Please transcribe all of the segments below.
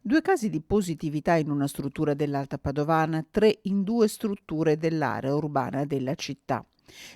2 casi di positività in una struttura dell'Alta Padovana, 3 in 2 strutture dell'area urbana della città.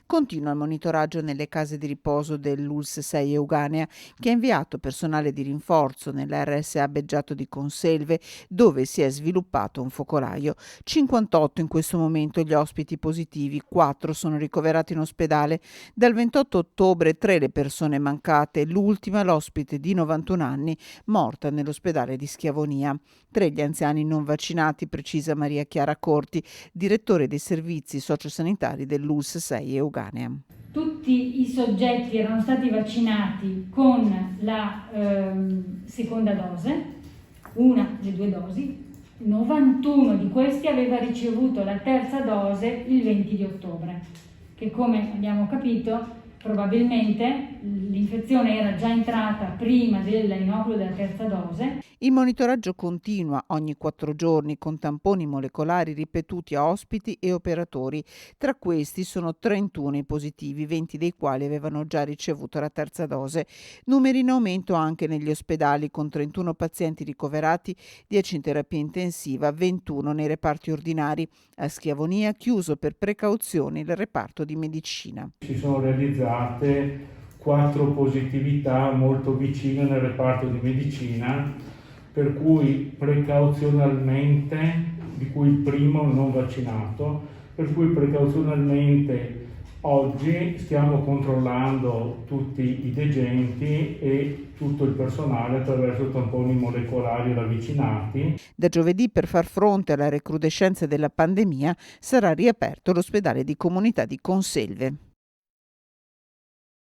Continua il monitoraggio nelle case di riposo dell'ULSS 6 Euganea, che ha inviato personale di rinforzo nell'RSA Beggiato di Conselve, dove si è sviluppato un focolaio. 58 in questo momento gli ospiti positivi, 4 sono ricoverati in ospedale. Dal 28 ottobre 3 le persone mancate, l'ultima l'ospite di 91 anni morta nell'ospedale di Schiavonia. 3 gli anziani non vaccinati, precisa Maria Chiara Corti, direttore dei servizi sociosanitari dell'ULSS 6 Euganea. Tutti i soggetti erano stati vaccinati con la seconda dose, una delle 2 dosi. 91 di questi aveva ricevuto la terza dose il 20 di ottobre, che come abbiamo capito probabilmente l'infezione era già entrata prima dell'inoculo della terza dose. Il monitoraggio continua ogni 4 giorni con tamponi molecolari ripetuti a ospiti e operatori. Tra questi sono 31 i positivi, 20 dei quali avevano già ricevuto la terza dose. Numeri in aumento anche negli ospedali, con 31 pazienti ricoverati, 10 in terapia intensiva, 21 nei reparti ordinari. A Schiavonia chiuso per precauzioni il reparto di medicina. Si sono realizzate 4 positività molto vicine nel reparto di medicina, per cui precauzionalmente, di cui il primo non vaccinato, per cui precauzionalmente oggi stiamo controllando tutti i degenti e tutto il personale attraverso tamponi molecolari ravvicinati. Da giovedì, per far fronte alla recrudescenza della pandemia, sarà riaperto l'ospedale di comunità di Conselve.